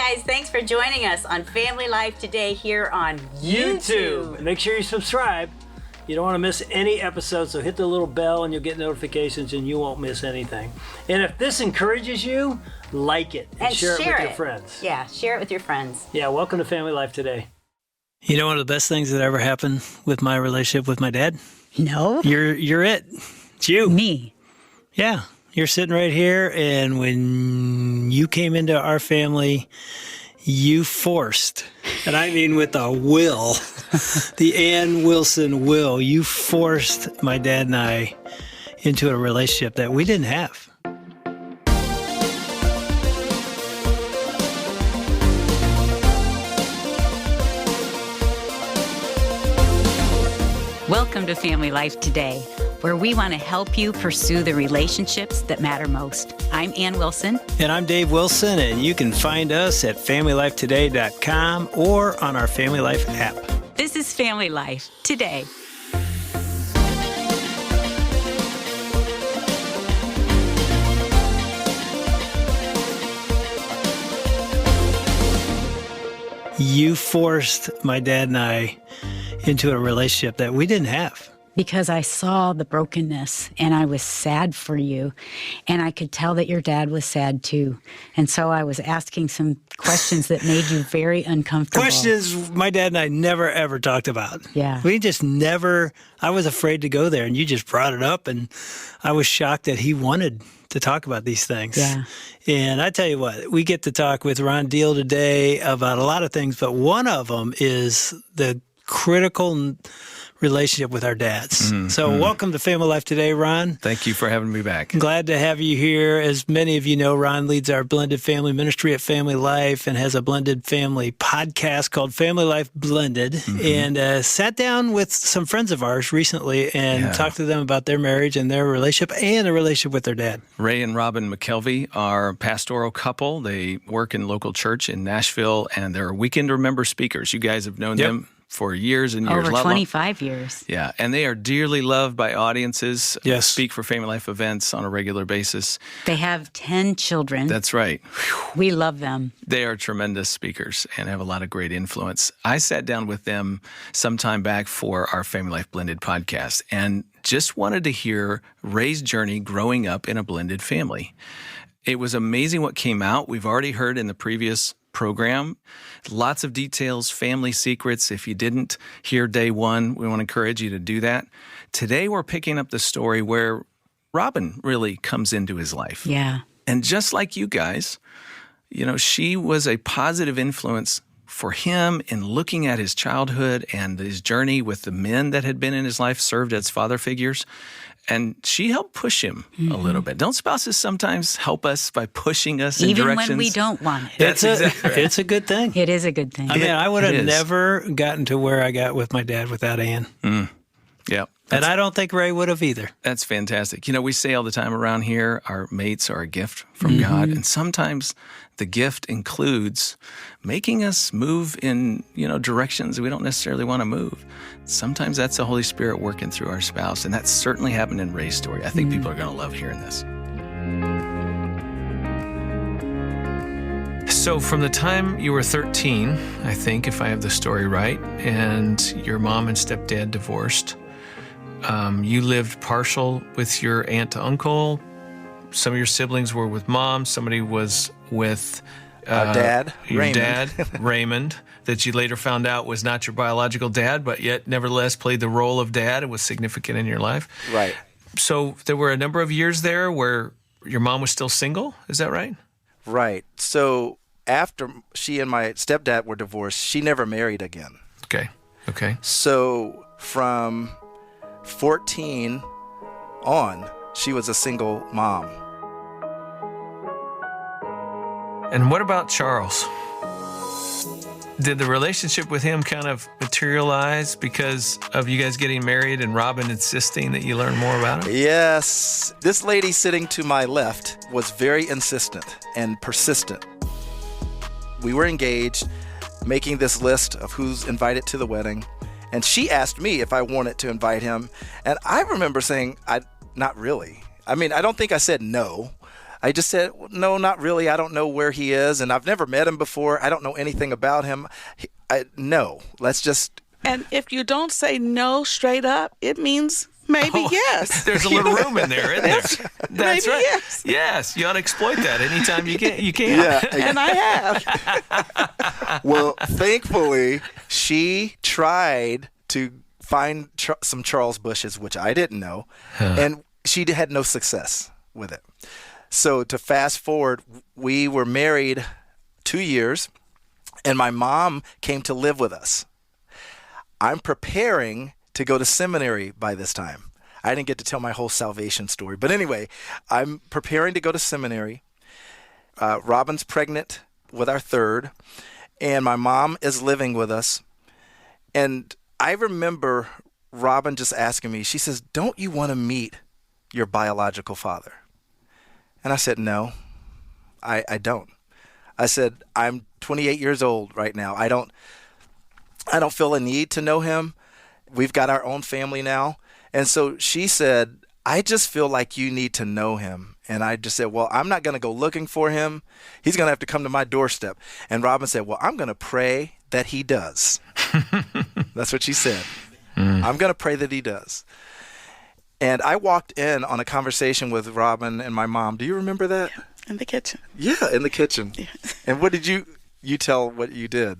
guys, thanks for joining us on Family Life today here on YouTube. Make sure you subscribe. You don't want to miss any episodes, so hit the little bell and you'll get notifications and you won't miss anything. And if this encourages you, like it and share it with your friends. Yeah, share it with your friends. Yeah, welcome to Family Life today. You know one of the best things that ever happened with my relationship with my dad? No. You're it. It's you. Me. Yeah. You're sitting right here, and when you came into our family, you forced, and I mean with a will, the Ann Wilson will, you forced my dad and I into a relationship that we didn't have. Welcome to Family Life Today, where we want to help you pursue the relationships that matter most. I'm Ann Wilson. And I'm Dave Wilson, and you can find us at FamilyLifeToday.com or on our Family Life app. This is Family Life Today. You forced my dad and I into a relationship that we didn't have. Because I saw the brokenness and I was sad for you. And I could tell that your dad was sad too. And so I was asking some questions that made you very uncomfortable. Questions my dad and I never, ever talked about. Yeah. We just never, I was afraid to go there and you just brought it up. And I was shocked that he wanted to talk about these things. Yeah. And I tell you what, we get to talk with Ron Deal today about a lot of things, but one of them is the critical relationship with our dads. So welcome to Family Life Today, Ron. Thank you for having me back. Glad to have you here. As many of you know, Ron leads our blended family ministry at Family Life and has a blended family podcast called Family Life Blended. And sat down with some friends of ours recently and talked to them about their marriage and their relationship and their relationship with their dad. Ray and Robyn McKelvy are a pastoral couple. They work in local church in Nashville, and they're weekend remember speakers. You guys have known them for years and years. Over 25 years. Yeah, and they are dearly loved by audiences. Yes. Speak for Family Life events on a regular basis. They have 10 children. That's right. We love them. They are tremendous speakers and have a lot of great influence. I sat down with them some time back for our Family Life Blended podcast and just wanted to hear Ray's journey growing up in a blended family. It was amazing what came out. We've already heard in the previous program. Lots of details, family secrets. If you didn't hear day one, we want to encourage you to do that. Today, we're picking up the story where Robyn really comes into his life. Yeah. And just like you guys, you know, she was a positive influence for him in looking at his childhood and his journey with the men that had been in his life, served as father figures. And she helped push him a little bit. Don't spouses sometimes help us by pushing us in directions? Even when we don't want it. That's exactly right. It's a good thing. It is a good thing. I mean, I would have is. never gotten to where I got with my dad without Ann. Yeah. And I don't think Ray would have either. That's fantastic. You know, we say all the time around here, our mates are a gift from God. And sometimes the gift includes making us move in, directions we don't necessarily want to move. Sometimes that's the Holy Spirit working through our spouse. And that certainly happened in Ray's story. I think people are going to love hearing this. So from the time you were 13, I think, if I have the story right, and your mom and stepdad divorced, you lived partial with your aunt to uncle. Some of your siblings were with mom. Somebody was with our dad, your Raymond. dad, Raymond, that you later found out was not your biological dad, but yet nevertheless played the role of dad and was significant in your life. Right. So there were a number of years there where your mom was still single. Is that right? Right. So after she and my stepdad were divorced, she never married again. Okay. So from 14 on, she was a single mom. And what about Charles? Did the relationship with him kind of materialize because of you guys getting married and Robyn insisting that you learn more about him? Yes. This lady sitting to my left was very insistent and persistent. We were engaged, making this list of who's invited to the wedding. And she asked me if I wanted to invite him. And I remember saying, not really. I mean, I don't think I said no. I just said, no, not really. I don't know where he is, and I've never met him before. I don't know anything about him. No, let's just. And if you don't say no straight up, it means maybe yes. There's a little room in there, isn't there? That's maybe right. yes. Yes, you ought to exploit that anytime you can. Yeah. And I have. Well, thankfully, she tried to find some Charles bushes, which I didn't know, and she had no success with it. So to fast forward, we were married 2 years, and my mom came to live with us. I'm preparing to go to seminary by this time. I didn't get to tell my whole salvation story. But anyway, I'm preparing to go to seminary. Robyn's pregnant with our third, and my mom is living with us. And I remember Robyn just asking me, she says, don't you want to meet your biological father? And I said, no, I don't. I said, I'm 28 years old right now. I don't feel a need to know him. We've got our own family now. And so she said, I just feel like you need to know him. And I just said, well, I'm not going to go looking for him. He's going to have to come to my doorstep. And Robyn said, well, I'm going to pray that he does. That's what she said. I'm going to pray that he does. And I walked in on a conversation with Robyn and my mom. Do you remember that? In the kitchen. Yeah, in the kitchen. Yeah. And what did you tell what you did?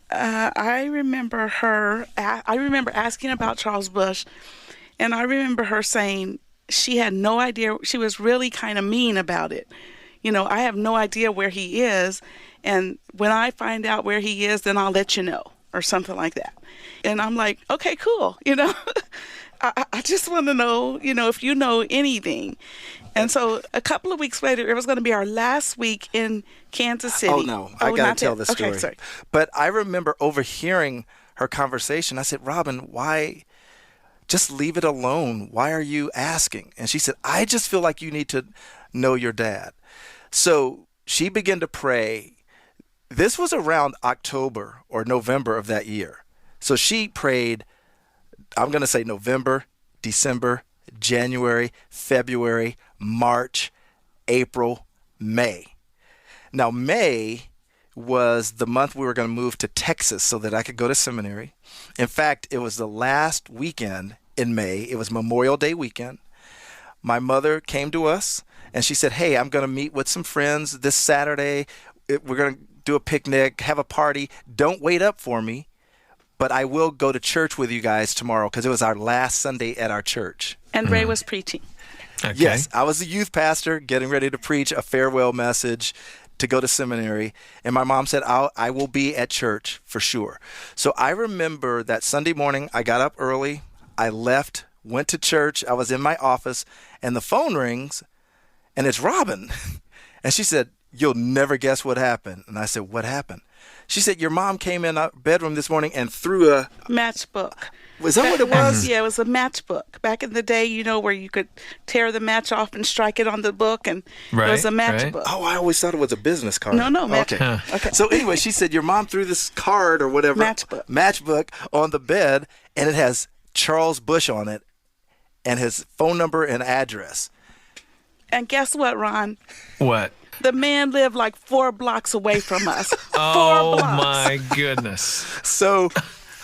I remember asking about Charles Bush, and I remember her saying she had no idea. She was really kind of mean about it. I have no idea where he is, and when I find out where he is, then I'll let you know, or something like that. And I'm like, okay, cool. I just want to know, if you know anything. And so a couple of weeks later, it was going to be our last week in Kansas City. Oh, no. I got to tell this story. Okay, sorry. But I remember overhearing her conversation. I said, Robyn, why just leave it alone? Why are you asking? And she said, I just feel like you need to know your dad. So she began to pray. This was around October or November of that year. So she prayed, I'm going to say November, December, January, February, March, April, May. Now, May was the month we were going to move to Texas so that I could go to seminary. In fact, it was the last weekend in May. It was Memorial Day weekend. My mother came to us and she said, hey, I'm going to meet with some friends this Saturday. We're going to do a picnic, have a party. Don't wait up for me, but I will go to church with you guys tomorrow because it was our last Sunday at our church. And Ray was preaching. Okay. Yes, I was the youth pastor getting ready to preach a farewell message to go to seminary. And my mom said, I will be at church for sure. So I remember that Sunday morning, I got up early. I left, went to church. I was in my office and the phone rings and it's Robyn. And she said, you'll never guess what happened. And I said, what happened? She said, your mom came in our bedroom this morning and threw a matchbook. Was that what it was? Yeah, it was a matchbook. Back in the day, where you could tear the match off and strike it on the book, and it was a matchbook. Oh, I always thought it was a business card. No, matchbook. Okay. Okay. So anyway, she said, your mom threw this card or whatever, matchbook on the bed, and it has Charles Bush on it and his phone number and address. And guess what, Ron? What? The man lived like 4 blocks away from us. Oh, 4 blocks. my goodness. So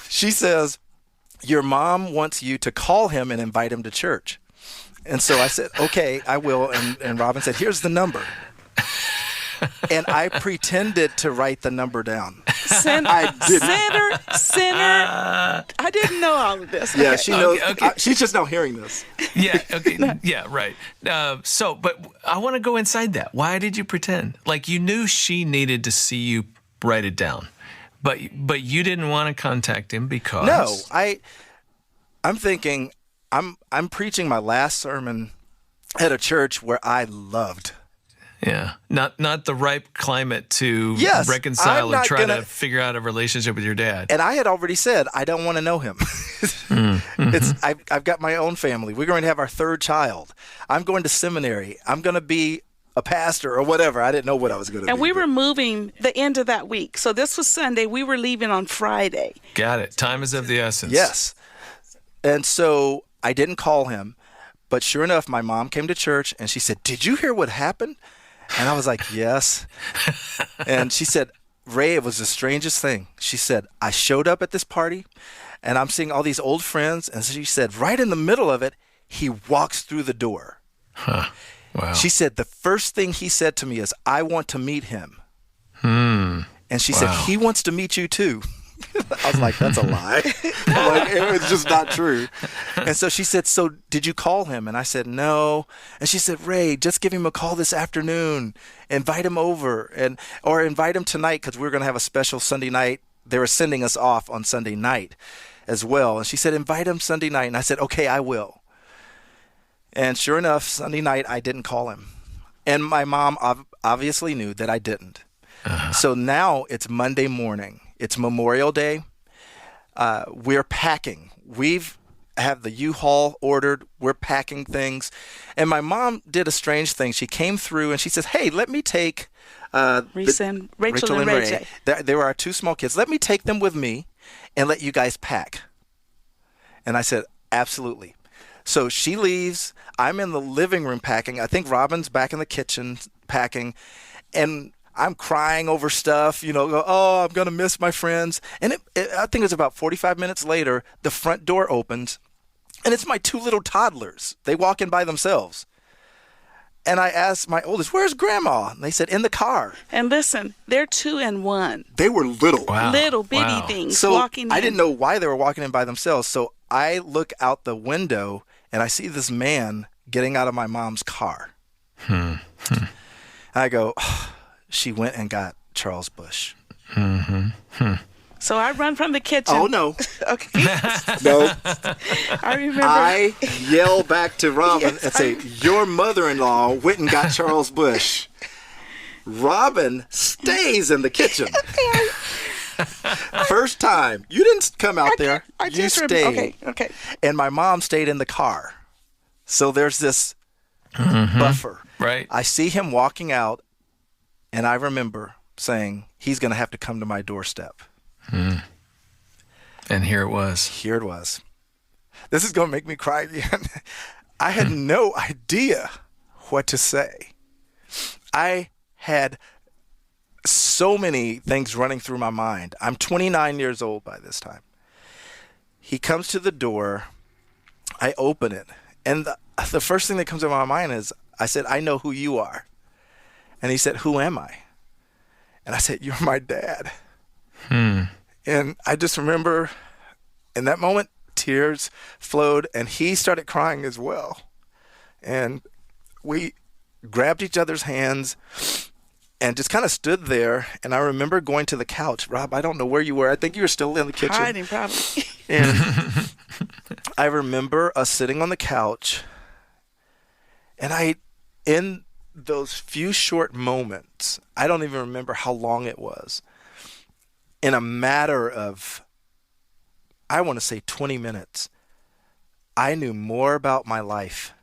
she says, your mom wants you to call him and invite him to church. And so I said, okay, I will. And Robyn said, here's the number. And I pretended to write the number down. Sinner. I didn't know all of this. Yeah, Okay. she knows. Okay. She's just now hearing this. Yeah. Okay. Yeah. Right. But I want to go inside that. Why did you pretend? Like you knew she needed to see you write it down, but you didn't want to contact him because No, I'm thinking I'm preaching my last sermon at a church where I loved. Yeah, not the ripe climate to Yes, reconcile I'm or not try gonna- to figure out a relationship with your dad. And I had already said, I don't want to know him. I've got my own family. We're going to have our 3rd child. I'm going to seminary. I'm going to be a pastor or whatever. I didn't know what I was going to be. And we were moving the end of that week. So this was Sunday. We were leaving on Friday. Got it. Time is of the essence. Yes. And so I didn't call him, But sure enough, my mom came to church and she said, "Did you hear what happened?" And I was like, "Yes." And she said, "Ray, it was the strangest thing." She said, "I showed up at this party and I'm seeing all these old friends." And she said, right in the middle of it, he walks through the door. Huh. Wow. She said, the first thing he said to me is, "I want to meet him." And she said, "He wants to meet you too." I was like, "That's a lie." Like, it was just not true. And so she said, "So did you call him?" And I said, "No." And she said, "Ray, just give him a call this afternoon. Invite him over, or invite him tonight, because we're going to have a special Sunday night. They were sending us off on Sunday night as well." And she said, "Invite him Sunday night." And I said, "Okay, I will." And sure enough, Sunday night, I didn't call him. And my mom obviously knew that I didn't. So now it's Monday morning. It's Memorial Day. We're packing. We've have the U-Haul ordered. We're packing things. And my mom did a strange thing. She came through and she says, "Hey, let me take Rachel and Ray. They were our two small kids. Let me take them with me and let you guys pack." And I said, "Absolutely." So she leaves. I'm in the living room packing. I think Robyn's back in the kitchen packing. And I'm crying over stuff, "Oh, I'm going to miss my friends." And I think it's about 45 minutes later, the front door opens, and it's my two little toddlers. They walk in by themselves. And I asked my oldest, "Where's Grandma?" And they said, "In the car." And listen, they're 2 and 1. They were little. Wow. Little bitty Wow. things So walking in. I didn't know why they were walking in by themselves. So I look out the window, and I see this man getting out of my mom's car. And I go, "She went and got Charles Bush." So I run from the kitchen. Oh, no. Okay. No. I remember. I yell back to Robyn and say, "Your mother-in-law went and got Charles Bush." Robyn stays in the kitchen. First time. You didn't come out there. You stayed. Okay. And my mom stayed in the car. So there's this buffer. Right. I see him walking out, and I remember saying, "He's going to have to come to my doorstep." And here it was. Here it was. This is going to make me cry again. I had no idea what to say. I had so many things running through my mind. I'm 29 years old by this time. He comes to the door. I open it. And the first thing that comes to my mind is, I said, "I know who you are." And he said, "Who am I?" And I said, "You're my dad." And I just remember in that moment, tears flowed, and he started crying as well. And we grabbed each other's hands and just kind of stood there. And I remember going to the couch. Rob, I don't know where you were. I think you were still in the kitchen. Hiding, probably. And I remember us sitting on the couch, and in those few short moments, I don't even remember how long it was, in a matter of, I want to say 20 minutes, I knew more about my life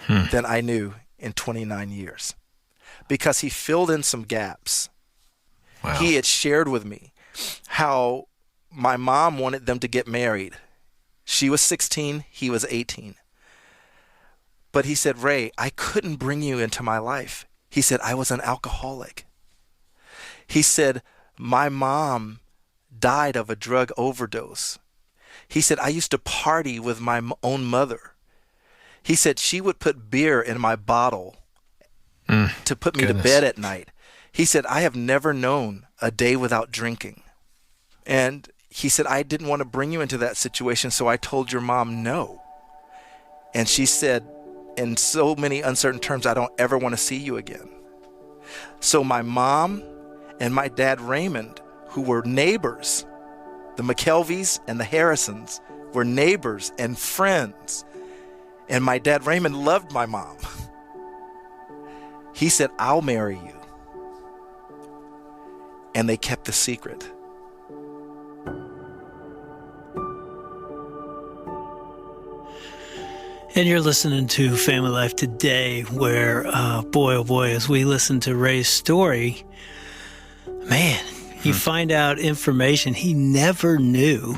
than I knew in 29 years, because he filled in some gaps. Wow. He had shared with me how my mom wanted them to get married. She was 16, he was 18. But he said, "Ray, I couldn't bring you into my life." He said, "I was an alcoholic." He said, "My mom died of a drug overdose." He said, "I used to party with my own mother." He said, "She would put beer in my bottle to put me to bed at night." He said, "I have never known a day without drinking." And he said, "I didn't want to bring you into that situation, so I told your mom no." And she said, in so many uncertain terms, "I don't ever want to see you again." So my mom and my dad Raymond, who were neighbors, the McKelvys and the Harrisons were neighbors and friends. And my dad Raymond loved my mom. He said, "I'll marry you." And they kept the secret. And you're listening to Family Life Today, where, boy, oh boy, as we listen to Ray's story, man, you find out information he never knew.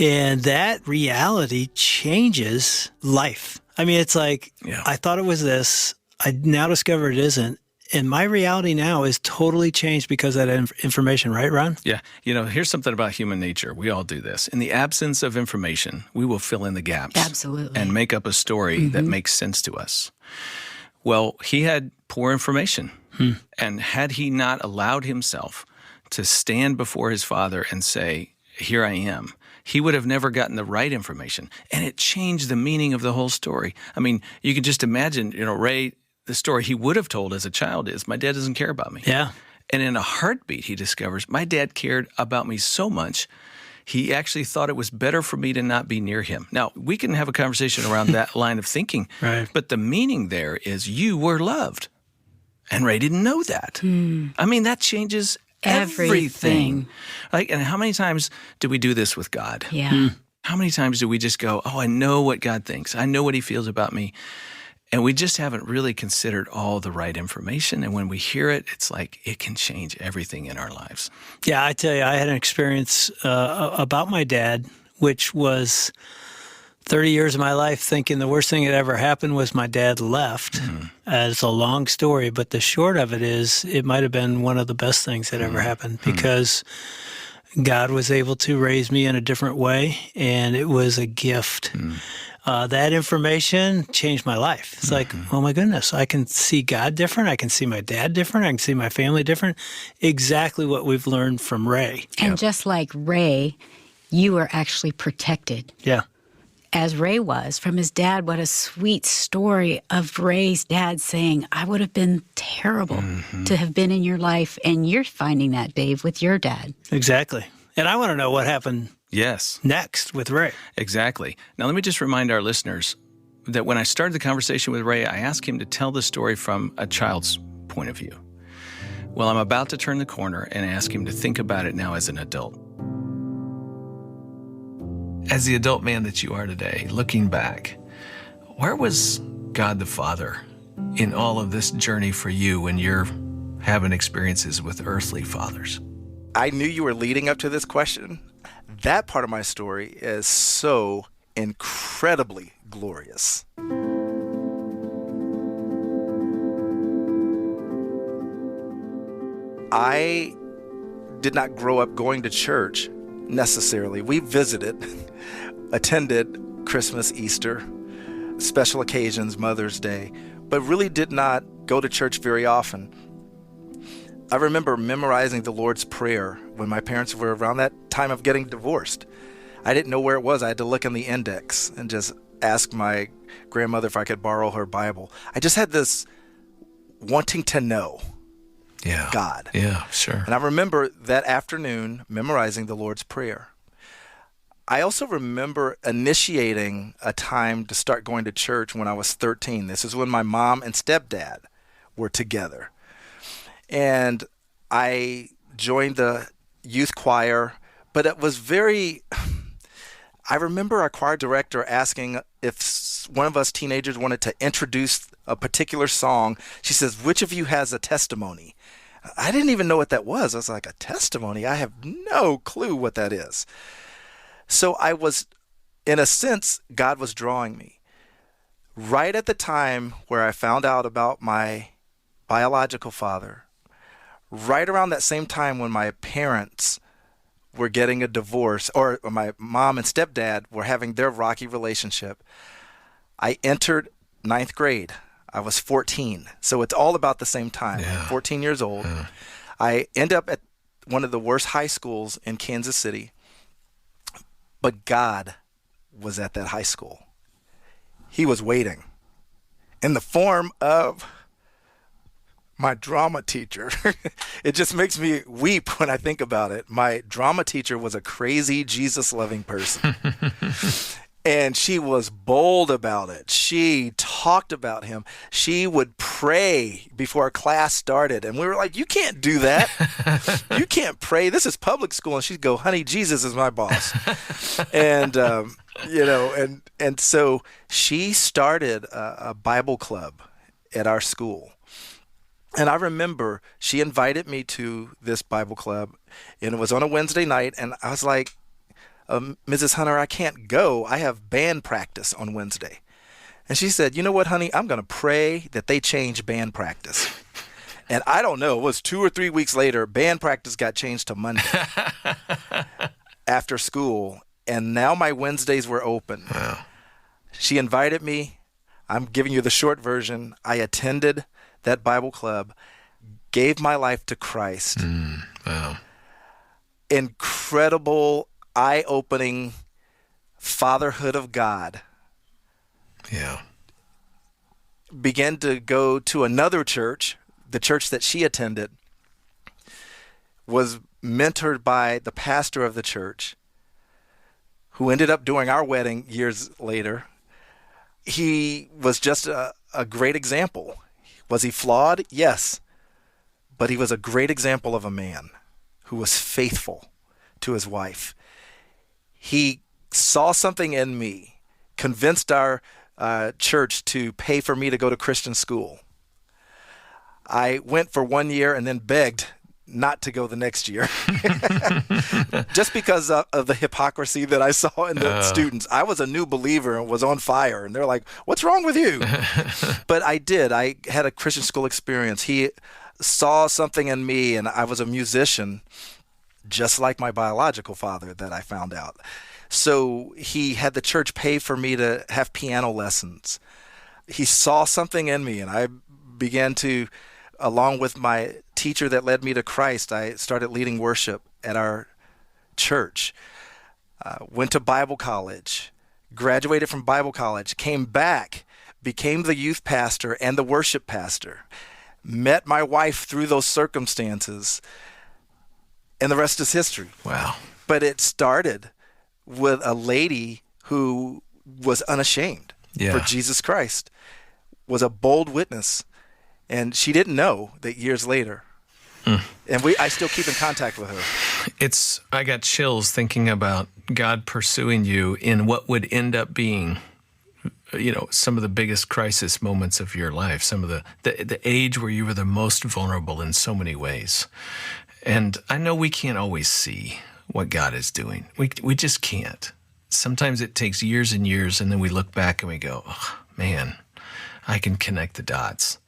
And that reality changes life. I mean, it's like, I thought it was this. I now discover it isn't. And my reality now is totally changed because of that information, right, Ron? Yeah. Here's something about human nature. We all do this. In the absence of information, we will fill in the gaps. Absolutely. And make up a story that makes sense to us. Well, he had poor information. And had he not allowed himself to stand before his father and say, here I am, he would have never gotten the right information. And it changed the meaning of the whole story. I mean, you can just imagine, Ray, the story he would have told as a child is, my dad doesn't care about me. Yeah. And in a heartbeat, he discovers, my dad cared about me so much, he actually thought it was better for me to not be near him. Now, we can have a conversation around that line of thinking, right. But the meaning there is you were loved. And Ray didn't know that. I mean, that changes everything. And how many times do we do this with God? Yeah. How many times do we just go, I know what God thinks. I know what he feels about me. And we just haven't really considered all the right information. And when we hear it, it's like it can change everything in our lives. Yeah, I tell you, I had an experience about my dad, which was 30 years of my life thinking the worst thing that ever happened was my dad left. It's a long story, but the short of it is it might have been one of the best things that ever happened because God was able to raise me in a different way, and it was a gift. That information changed my life. It's like, oh my goodness, I can see God different. I can see my dad different. I can see my family different. Exactly what we've learned from Ray. And just like Ray, you were actually protected. Yeah. As Ray was from his dad. What a sweet story of Ray's dad saying, I would have been terrible to have been in your life. And you're finding that, Dave, with your dad. Exactly. And I want to know what happened next with Ray. Exactly. Now, let me just remind our listeners that when I started the conversation with Ray, I asked him to tell the story from a child's point of view. Well, I'm about to turn the corner and ask him to think about it now as an adult. As the adult man that you are today, looking back, where was God the Father in all of this journey for you when you're having experiences with earthly fathers? I knew you were leading up to this question. That part of my story is so incredibly glorious. I did not grow up going to church necessarily. We visited, attended Christmas, Easter, special occasions, Mother's Day, but really did not go to church very often. I remember memorizing the Lord's Prayer when my parents were around that time of getting divorced. I didn't know where it was. I had to look in the index and just ask my grandmother if I could borrow her Bible. I just had this wanting to know God. Yeah, sure. And I remember that afternoon memorizing the Lord's Prayer. I also remember initiating a time to start going to church when I was 13. This is when my mom and stepdad were together. And I joined the youth choir, but it was I remember our choir director asking if one of us teenagers wanted to introduce a particular song. She says, which of you has a testimony? I didn't even know what that was. I was like, a testimony? I have no clue what that is. So I was, in a sense, God was drawing me. Right at the time where I found out about my biological father, right around that same time when my parents were getting a divorce, or my mom and stepdad were having their rocky relationship, I entered 9th grade. I was 14. So it's all about the same time. I'm 14 years old. I end up at one of the worst high schools in Kansas City. But God was at that high school. He was waiting in the form of my drama teacher. It just makes me weep when I think about it. My drama teacher was a crazy, Jesus-loving person. And she was bold about it. She talked about him. She would pray before class started. And we were like, you can't do that. You can't pray. This is public school. And she'd go, honey, Jesus is my boss. And, and so she started a Bible club at our school. And I remember she invited me to this Bible club, and it was on a Wednesday night. And I was like, Mrs. Hunter, I can't go. I have band practice on Wednesday. And she said, you know what, honey? I'm going to pray that they change band practice. And I don't know, it was 2 or 3 weeks later, band practice got changed to Monday after school. And now my Wednesdays were open. Wow. She invited me. I'm giving you the short version. I attended that Bible club, gave my life to Christ. Wow. Incredible, eye-opening fatherhood of God. Yeah. Began to go to another church, the church that she attended, was mentored by the pastor of the church, who ended up doing our wedding years later. He was just a great example. Was he flawed? Yes. But he was a great example of a man who was faithful to his wife. He saw something in me, convinced our church to pay for me to go to Christian school. I went for 1 year and then begged not to go the next year just because of the hypocrisy that I saw in the students. I was a new believer and was on fire, and they're like, what's wrong with you? But I did. I had a Christian school experience. He saw something in me, and I was a musician, just like my biological father that I found out. So he had the church pay for me to have piano lessons. He saw something in me, and I began to, along with my teacher that led me to Christ, I started leading worship at our church. Went to Bible college, graduated from Bible college, came back, became the youth pastor and the worship pastor. Met my wife through those circumstances, and the rest is history. Wow. But it started with a lady who was unashamed for Jesus Christ, was a bold witness, and she didn't know that years later. And I still keep in contact with her. I got chills thinking about God pursuing you in what would end up being, some of the biggest crisis moments of your life, some of the age where you were the most vulnerable in so many ways. And I know we can't always see what God is doing. We just can't. Sometimes it takes years and years, and then we look back and we go, oh, man, I can connect the dots.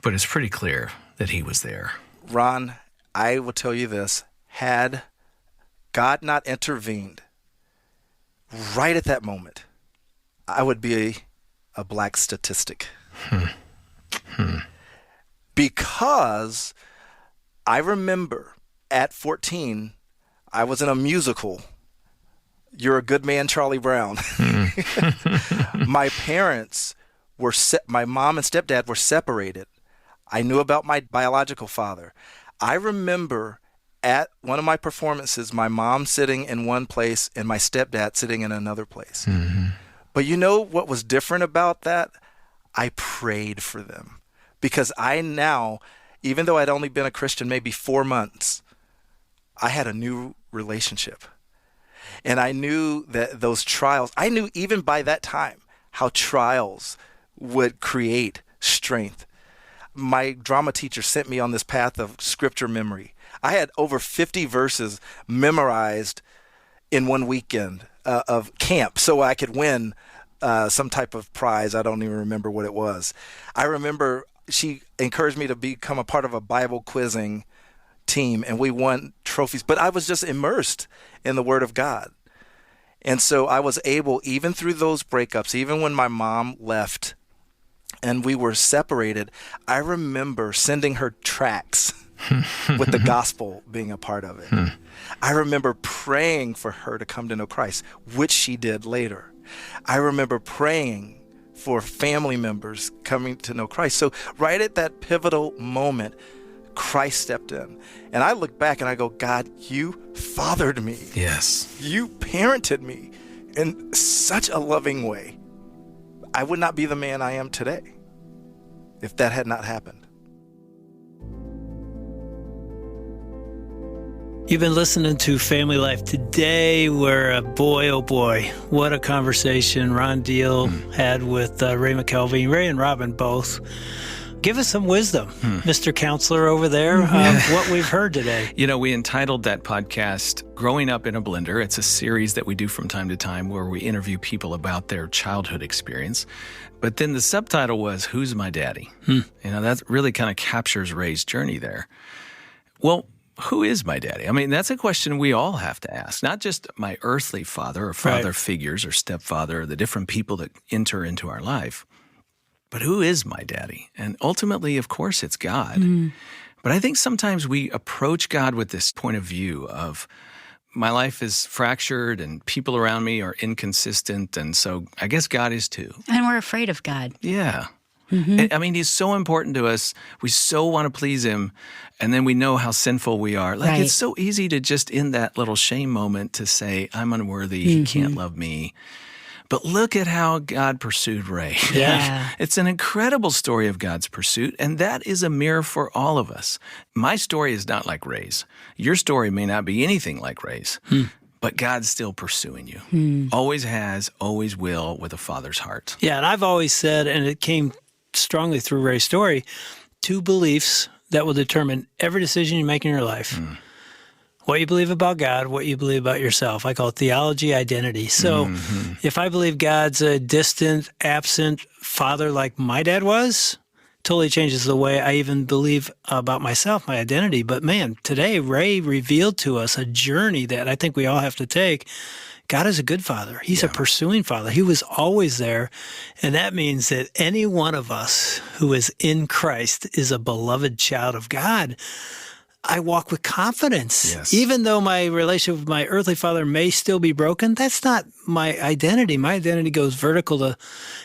But it's pretty clear that he was there. Ron, I will tell you this. Had God not intervened right at that moment, I would be a black statistic. Because I remember at 14, I was in a musical, You're a Good Man, Charlie Brown. My parents were, my mom and stepdad were separated. I knew about my biological father. I remember at one of my performances, my mom sitting in one place and my stepdad sitting in another place. But you know what was different about that? I prayed for them. Because I now, even though I'd only been a Christian maybe 4 months, I had a new relationship. And I knew that those trials, I knew even by that time how trials would create strength. My drama teacher sent me on this path of scripture memory. I had over 50 verses memorized in one weekend of camp so I could win some type of prize. I don't even remember what it was. I remember she encouraged me to become a part of a Bible quizzing team, and we won trophies. But I was just immersed in the Word of God. And so I was able, even through those breakups, even when my mom left and we were separated, I remember sending her tracts with the gospel being a part of it. I remember praying for her to come to know Christ, which she did later. I remember praying for family members coming to know Christ. So right at that pivotal moment, Christ stepped in. And I look back and I go, God, you fathered me. Yes. You parented me in such a loving way. I would not be the man I am today if that had not happened. You've been listening to Family Life today, where, boy, oh boy, what a conversation Ron Deal had with Ray McKelvy, Ray and Robyn both. Give us some wisdom, Mr. Counselor over there, of what we've heard today. You know, we entitled that podcast Growing Up in a Blender. It's a series that we do from time to time where we interview people about their childhood experience. But then the subtitle was, Who's My Daddy? You know, that really kind of captures Ray's journey there. Well, who is my daddy? I mean, that's a question we all have to ask, not just my earthly father or father figures or stepfather or the different people that enter into our life. But who is my daddy? And ultimately, of course, it's God. But I think sometimes we approach God with this point of view of my life is fractured and people around me are inconsistent. And so I guess God is too. And we're afraid of God. Yeah. I mean, he's so important to us. We so want to please him. And then we know how sinful we are. Like, it's so easy to just in that little shame moment to say, I'm unworthy. He can't love me. But look at how God pursued Ray. Yeah. It's an incredible story of God's pursuit, and that is a mirror for all of us. My story is not like Ray's. Your story may not be anything like Ray's, but God's still pursuing you. Always has, always will, with a father's heart. Yeah, and I've always said, and it came strongly through Ray's story, 2 beliefs that will determine every decision you make in your life. What you believe about God, what you believe about yourself. I call it theology, identity. So if I believe God's a distant, absent father like my dad was, totally changes the way I even believe about myself, my identity. But man, today Ray revealed to us a journey that I think we all have to take. God is a good father. He's a pursuing father. He was always there. And that means that any one of us who is in Christ is a beloved child of God. I walk with confidence. Yes. Even though my relationship with my earthly father may still be broken, that's not my identity. My identity goes vertical to,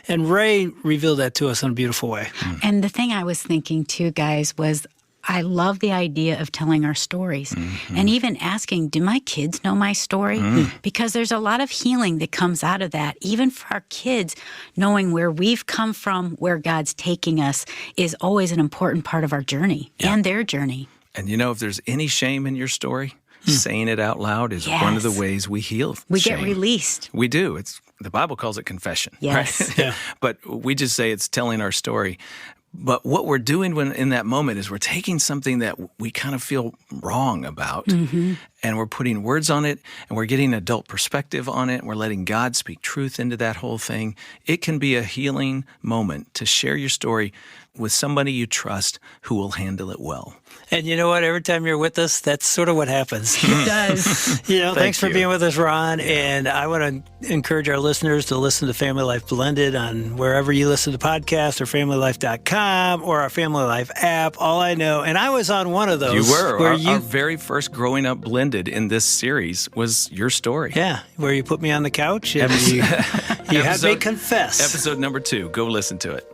and Ray revealed that to us in a beautiful way. And the thing I was thinking too, guys, was I love the idea of telling our stories and even asking, do my kids know my story? Because there's a lot of healing that comes out of that. Even for our kids, knowing where we've come from, where God's taking us is always an important part of our journey and their journey. And you know, if there's any shame in your story, saying it out loud is one of the ways we heal We shame. get released. We do. The Bible calls it confession. Yes. Right? But we just say it's telling our story. But what we're doing when in that moment is we're taking something that we kind of feel wrong about and we're putting words on it and we're getting adult perspective on it and we're letting God speak truth into that whole thing. It can be a healing moment to share your story with somebody you trust who will handle it well. And you know what? Every time you're with us, that's sort of what happens. It does. Thanks for being with us, Ron. And I want to encourage our listeners to listen to Family Life Blended on wherever you listen to podcasts or FamilyLife.com or our Family Life app. All I know, and I was on one of those. You were. Where Our very first Growing Up Blended in this series was your story. Yeah, where you put me on the couch and you had me confess. Episode number 2. Go listen to it.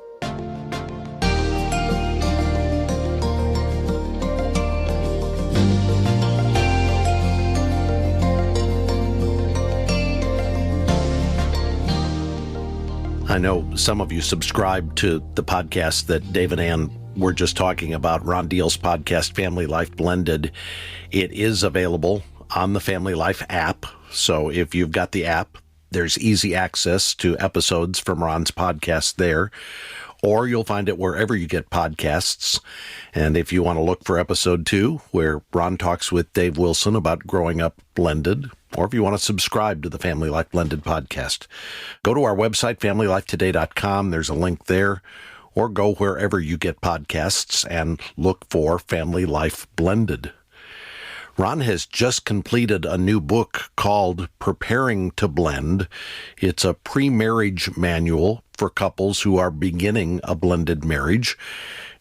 I know some of you subscribe to the podcast that Dave and Ann were just talking about, Ron Deal's podcast, Family Life Blended. It is available on the Family Life app. So if you've got the app, there's easy access to episodes from Ron's podcast there. Or you'll find it wherever you get podcasts. And if you want to look for episode 2, where Ron talks with Dave Wilson about growing up blended, or if you want to subscribe to the Family Life Blended podcast, go to our website, FamilyLifeToday.com. There's a link there. Or go wherever you get podcasts and look for Family Life Blended. Ron has just completed a new book called Preparing to Blend. It's a pre-marriage manual for couples who are beginning a blended marriage.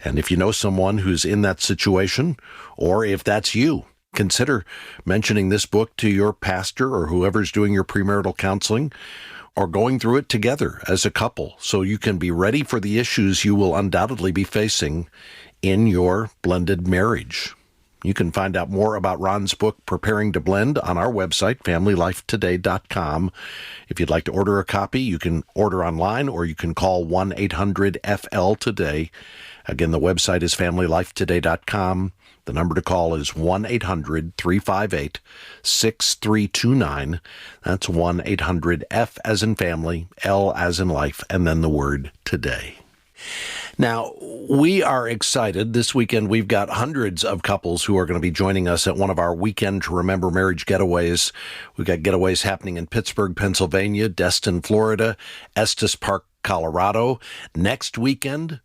And if you know someone who's in that situation, or if that's you, consider mentioning this book to your pastor or whoever's doing your premarital counseling, or going through it together as a couple so you can be ready for the issues you will undoubtedly be facing in your blended marriage. You can find out more about Ron's book, Preparing to Blend, on our website, FamilyLifeToday.com. If you'd like to order a copy, you can order online or you can call 1-800-FL-TODAY. Again, the website is FamilyLifeToday.com. The number to call is 1-800-358-6329. That's 1-800-F as in family, L as in life, and then the word today. Now, we are excited. This weekend, we've got hundreds of couples who are going to be joining us at one of our Weekend to Remember marriage getaways. We've got getaways happening in Pittsburgh, Pennsylvania, Destin, Florida, Estes Park, Colorado. Next weekend,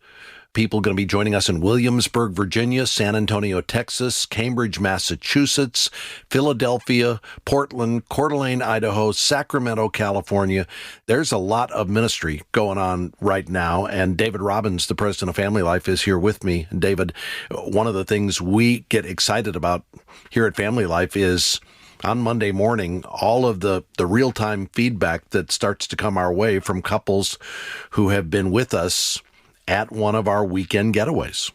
people going to be joining us in Williamsburg, Virginia, San Antonio, Texas, Cambridge, Massachusetts, Philadelphia, Portland, Coeur d'Alene, Idaho, Sacramento, California. There's a lot of ministry going on right now, and David Robyn, the president of Family Life, is here with me. David, one of the things we get excited about here at Family Life is on Monday morning, all of the real-time feedback that starts to come our way from couples who have been with us at one of our weekend getaways.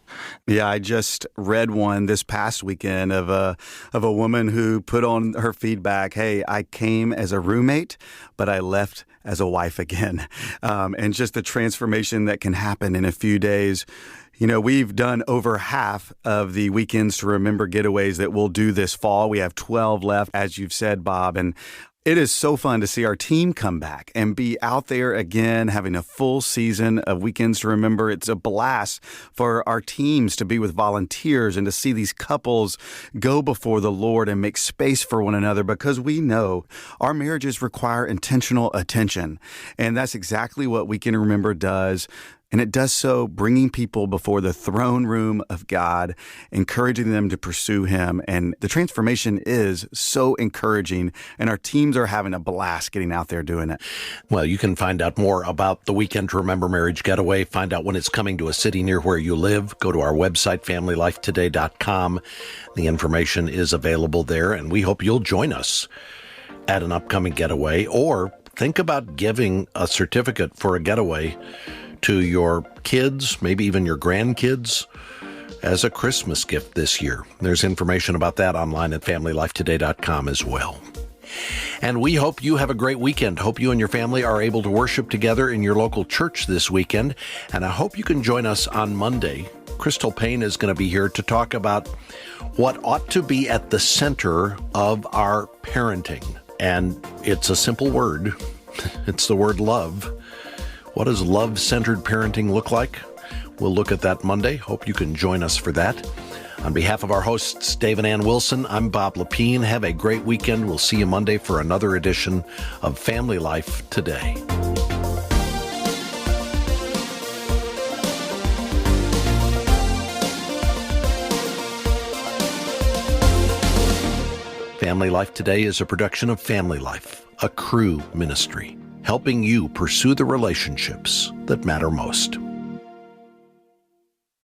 Yeah, I just read one this past weekend of a woman who put on her feedback, hey, I came as a roommate, but I left as a wife again. And just the transformation that can happen in a few days. You know, we've done over half of the Weekends to Remember getaways that we'll do this fall. We have 12 left, as you've said, Bob. And it is so fun to see our team come back and be out there again, having a full season of Weekends to Remember. It's a blast for our teams to be with volunteers and to see these couples go before the Lord and make space for one another, because we know our marriages require intentional attention. And that's exactly what Weekend to Remember does. And it does so bringing people before the throne room of God, encouraging them to pursue Him. And the transformation is so encouraging, and our teams are having a blast getting out there doing it. Well, you can find out more about the Weekend to Remember Marriage Getaway, find out when it's coming to a city near where you live. Go to our website, FamilyLifeToday.com. The information is available there, and we hope you'll join us at an upcoming getaway, or think about giving a certificate for a getaway to your kids, maybe even your grandkids, as a Christmas gift this year. There's information about that online at FamilyLifeToday.com as well. And we hope you have a great weekend. Hope you and your family are able to worship together in your local church this weekend. And I hope you can join us on Monday. Crystal Payne is going to be here to talk about what ought to be at the center of our parenting. And it's a simple word. It's the word love. What does love-centered parenting look like? We'll look at that Monday. Hope you can join us for that. On behalf of our hosts, Dave and Ann Wilson, I'm Bob Lepine. Have a great weekend. We'll see you Monday for another edition of Family Life Today. Family Life Today is a production of Family Life, a Cru ministry, helping you pursue the relationships that matter most.